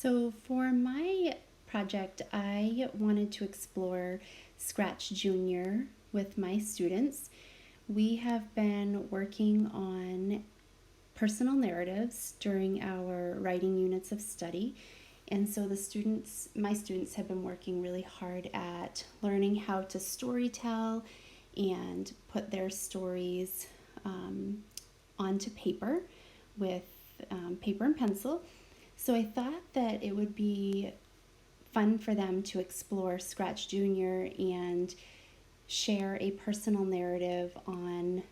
So for my project, I wanted to explore Scratch Junior with my students. We have been working on personal narratives during our writing units of study. And so my students have been working really hard at learning how to storytell and put their stories onto paper with paper and pencil. So I thought that it would be fun for them to explore Scratch Junior and share a personal narrative on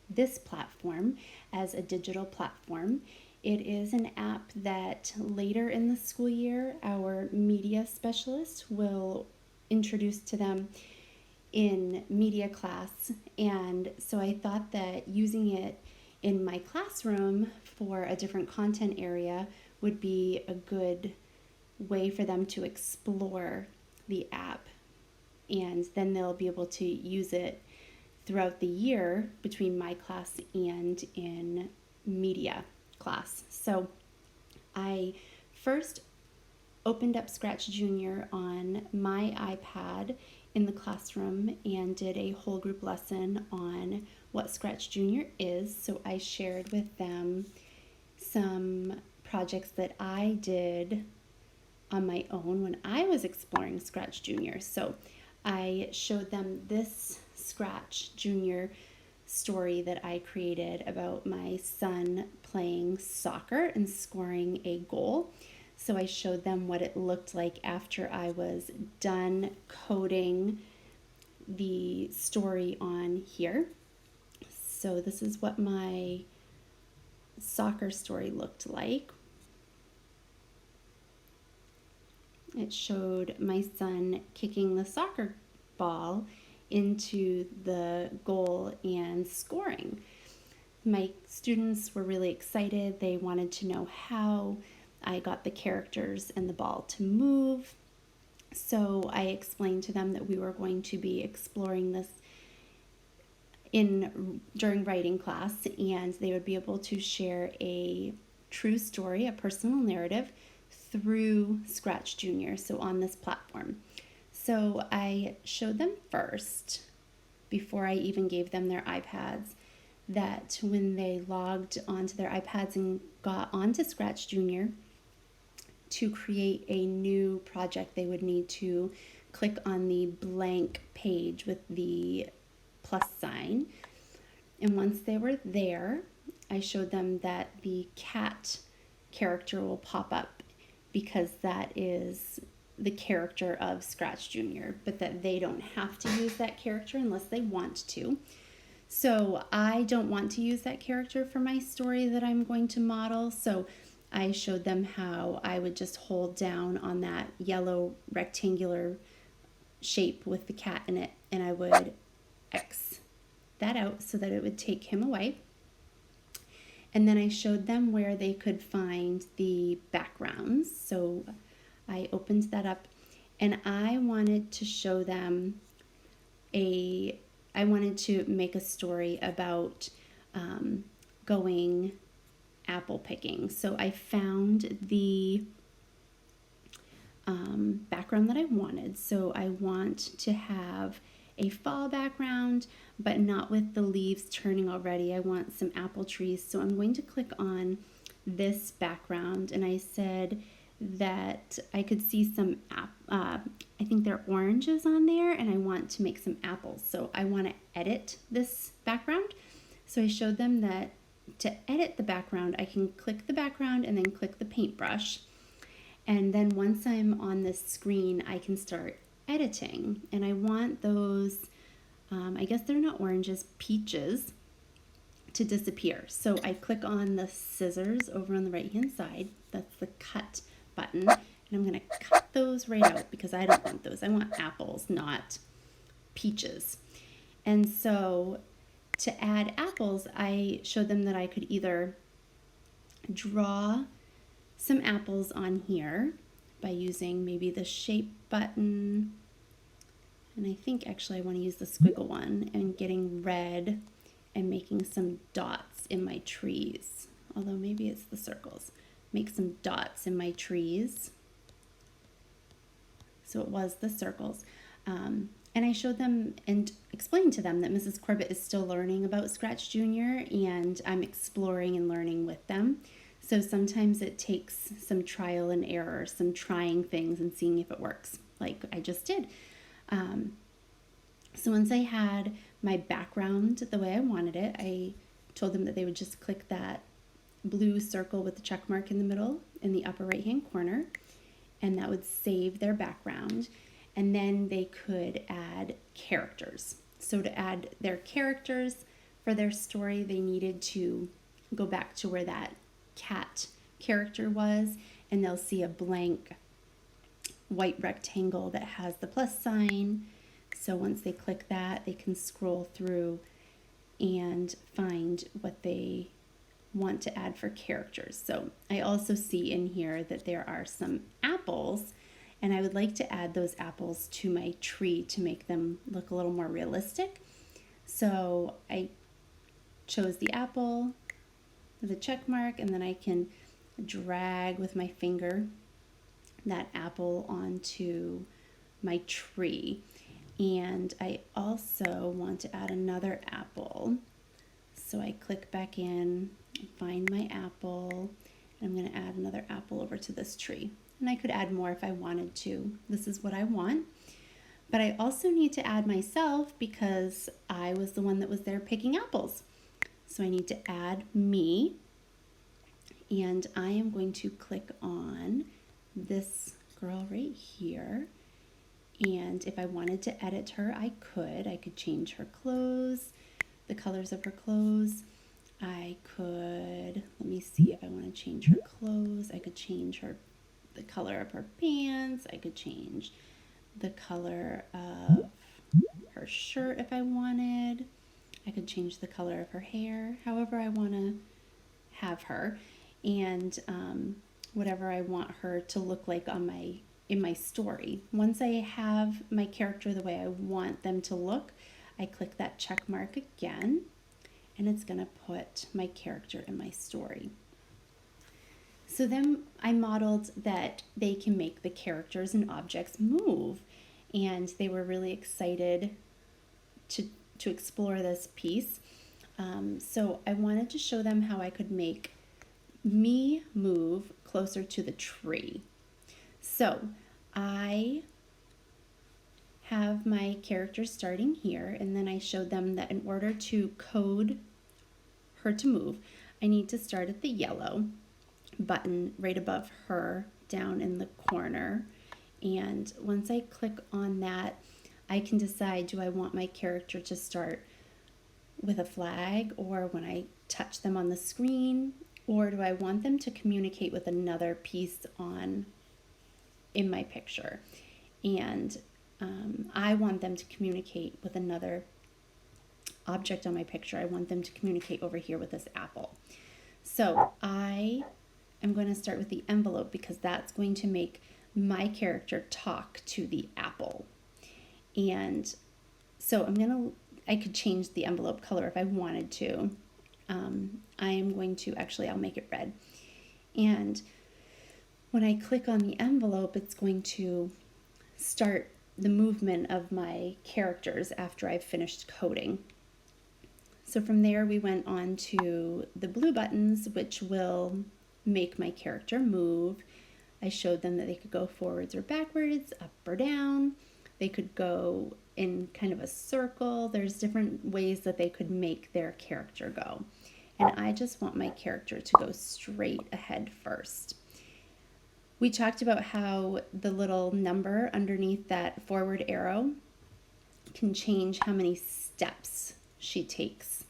this platform as a digital platform. It is an app that later in the school year, our media specialist will introduce to them in media class. And so I thought that using it in my classroom for a different content area would be a good way for them to explore the app. And then they'll be able to use it throughout the year between my class and in media class. So I first opened up Scratch Junior on my iPad in the classroom and did a whole group lesson on what Scratch Junior is. So I shared with them some projects that I did on my own when I was exploring Scratch Junior. So I showed them this Scratch Junior story that I created about my son playing soccer and scoring a goal. So I showed them what it looked like after I was done coding the story on here. So this is what my soccer story looked like. It showed my son kicking the soccer ball into the goal and scoring. My students were really excited. They wanted to know how I got the characters and the ball to move. So I explained to them that we were going to be exploring this during writing class, and they would be able to share a true story, a personal narrative, through Scratch Junior, so on this platform. So I showed them first, before I even gave them their iPads, that when they logged onto their iPads and got onto Scratch Junior, to create a new project, they would need to click on the blank page with the plus sign. And once they were there, I showed them that the cat character will pop up because that is the character of Scratch Junior, but that they don't have to use that character unless they want to. So I don't want to use that character for my story that I'm going to model, so I showed them how I would just hold down on that yellow rectangular shape with the cat in it, and I would X that out so that it would take him away. And then I showed them where they could find the backgrounds. So I opened that up, and I wanted to show them I wanted to make a story about going apple picking. So I found the background that I wanted. So I want to have a fall background, but not with the leaves turning already. I want some apple trees. So I'm going to click on this background, and I said that I could see some, I think they're oranges on there, and I want to make some apples. So I want to edit this background. So I showed them that to edit the background, I can click the background and then click the paintbrush. And then once I'm on this screen, I can start editing. And I want those, I guess they're not oranges, peaches, to disappear. So I click on the scissors over on the right hand side. That's the cut button. And I'm going to cut those right out because I don't want those. I want apples, not peaches. And so to add apples, I showed them that I could either draw some apples on here by using maybe the shape button, and I think actually I want to use the squiggle one, and getting red and making some dots in my trees, although maybe it's the circles. Make some dots in my trees. So it was the circles. And I showed them and explained to them that Mrs. Corbett is still learning about Scratch Junior, and I'm exploring and learning with them. So sometimes it takes some trial and error, some trying things and seeing if it works, like I just did. So once I had my background the way I wanted it, I told them that they would just click that blue circle with the check mark in the middle in the upper right hand corner, and that would save their background. And then they could add characters. So to add their characters for their story, they needed to go back to where that cat character was, and they'll see a blank white rectangle that has the plus sign. So once they click that, they can scroll through and find what they want to add for characters. So I also see in here that there are some apples, and I would like to add those apples to my tree to make them look a little more realistic. So I chose the apple with a check mark, and then I can drag with my finger that apple onto my tree. And I also want to add another apple. So I click back in, find my apple, and I'm going to add another apple over to this tree. And I could add more if I wanted to. This is what I want. But I also need to add myself because I was the one that was there picking apples. So I need to add me. And I am going to click on this girl right here. And if I wanted to edit her, I could. I could change her clothes, the colors of her clothes. I could, let me see if I want to change her clothes. I could change the color of her pants. I could change the color of her shirt if I wanted. I could change the color of her hair, however I want to have her, and whatever I want her to look like in my story. Once I have my character the way I want them to look, I click that check mark again, and it's going to put my character in my story. So then I modeled that they can make the characters and objects move, and they were really excited to explore this piece. So I wanted to show them how I could make me move closer to the tree. So I have my character starting here, and then I showed them that in order to code her to move, I need to start at the yellow button right above her down in the corner. And once I click on that, I can decide, do I want my character to start with a flag or when I touch them on the screen, or do I want them to communicate with another piece in my picture? And I want them to communicate with another object on my picture. I want them to communicate over here with this apple. So I am going to start with the envelope because that's going to make my character talk to the apple. And so I could change the envelope color if I wanted to. I am going to, I'll make it red. And when I click on the envelope, it's going to start the movement of my characters after I've finished coding. So from there, we went on to the blue buttons, which will make my character move. I showed them that they could go forwards or backwards, up or down. They could go in kind of a circle. There's different ways that they could make their character go. And I just want my character to go straight ahead first. We talked about how the little number underneath that forward arrow can change how many steps she takes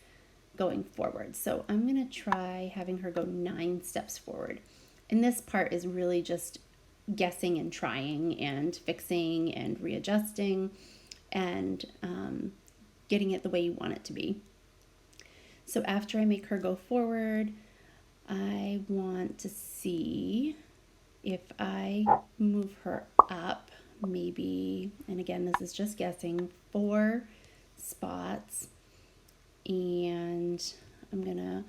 going forward. So I'm going to try having her go 9 steps forward. And this part is really just guessing and trying and fixing and readjusting and getting it the way you want it to be. So after I make her go forward, I want to see if I move her up maybe, and again, this is just guessing, 4 spots, and I'm going to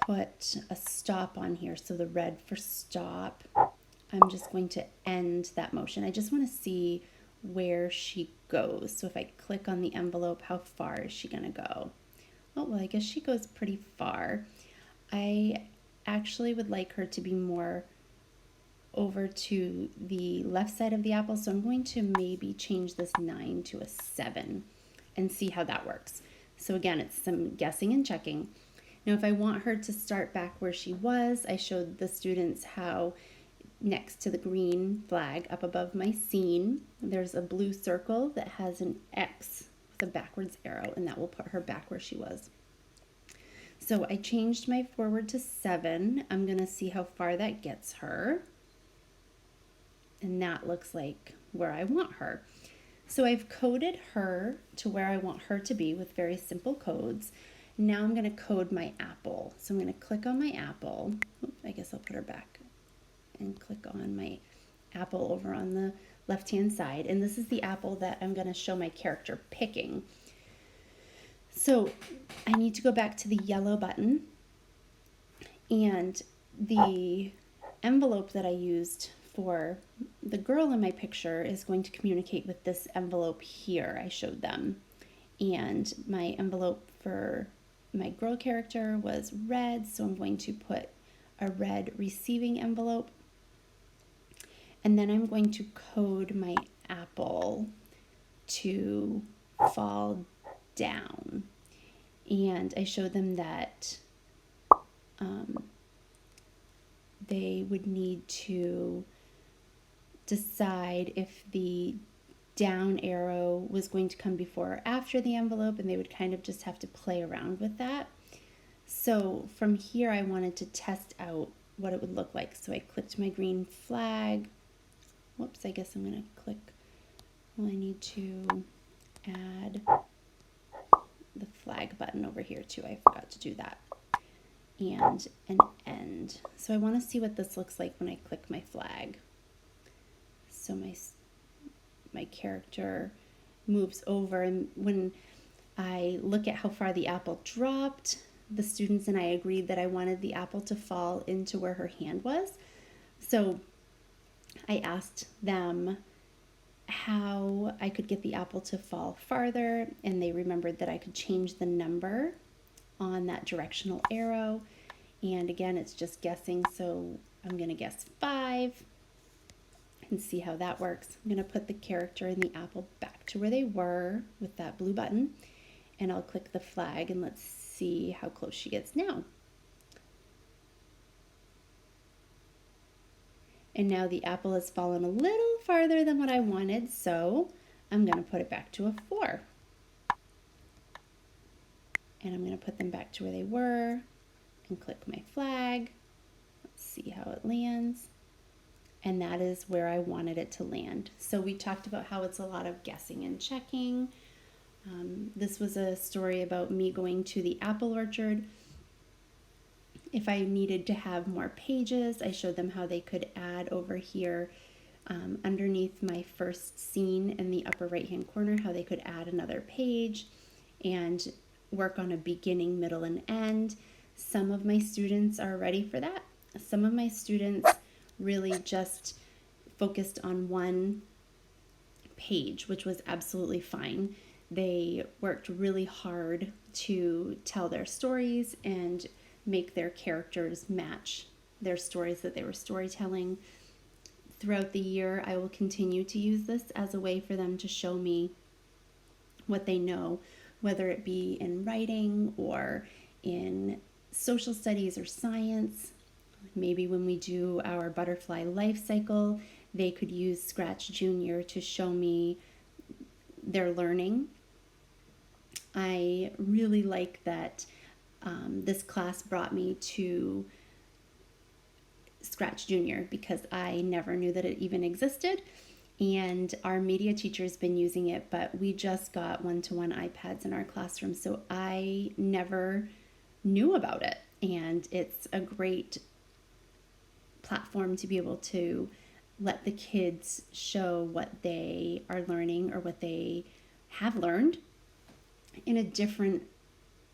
put a stop on here. So the red for stop. I'm just going to end that motion. I just want to see where she goes. So if I click on the envelope, how far is she going to go? Oh, well, I guess she goes pretty far. I actually would like her to be more over to the left side of the apple, so I'm going to maybe change this 9 to a 7 and see how that works. So again, it's some guessing and checking. Now, if I want her to start back where she was, I showed the students how next to the green flag up above my scene, there's a blue circle that has an X with a backwards arrow, and that will put her back where she was. So I changed my forward to 7. I'm going to see how far that gets her. And that looks like where I want her. So I've coded her to where I want her to be with very simple codes. Now I'm going to code my apple. So I'm going to click on my apple. I guess I'll put her back and click on my apple over on the left-hand side. And this is the apple that I'm going to show my character picking. So I need to go back to the yellow button, and the envelope that I used for the girl in my picture is going to communicate with this envelope here I showed them. And my envelope for my girl character was red, so I'm going to put a red receiving envelope. And then I'm going to code my apple to fall down. And I showed them that they would need to decide if the down arrow was going to come before or after the envelope, and they would kind of just have to play around with that. So from here, I wanted to test out what it would look like. So I clicked my green flag. Whoops, I guess I'm going to click. Well, I need to add the flag button over here too. I forgot to do that. And an end. So I want to see what this looks like when I click my flag. So my character moves over, and when I look at how far the apple dropped, the students and I agreed that I wanted the apple to fall into where her hand was. So I asked them how I could get the apple to fall farther, and they remembered that I could change the number on that directional arrow. And again, it's just guessing, so I'm going to guess 5 and see how that works. I'm going to put the character and the apple back to where they were with that blue button, and I'll click the flag, and let's see how close she gets now. And now the apple has fallen a little farther than what I wanted, so I'm going to put it back to a 4. And I'm going to put them back to where they were and click my flag. Let's see how it lands. And that is where I wanted it to land. So we talked about how it's a lot of guessing and checking. This was a story about me going to the apple orchard. If I needed to have more pages, I showed them how they could add over here underneath my first scene in the upper right hand corner, how they could add another page and work on a beginning, middle, and end. Some of my students are ready for that. Some of my students really just focused on one page, which was absolutely fine. They worked really hard to tell their stories and make their characters match their stories that they were storytelling. Throughout the year, I will continue to use this as a way for them to show me what they know, whether it be in writing or in social studies or science. Maybe when we do our butterfly life cycle, they could use Scratch Junior to show me their learning. I really like that this class brought me to Scratch Junior because I never knew that it even existed. And our media teacher's been using it, but we just got one-to-one iPads in our classroom, so I never knew about it. And it's a great platform to be able to let the kids show what they are learning or what they have learned in a different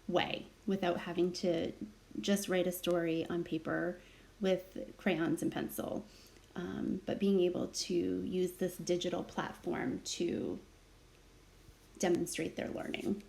way without having to just write a story on paper with crayons and pencil. but being able to use this digital platform to demonstrate their learning.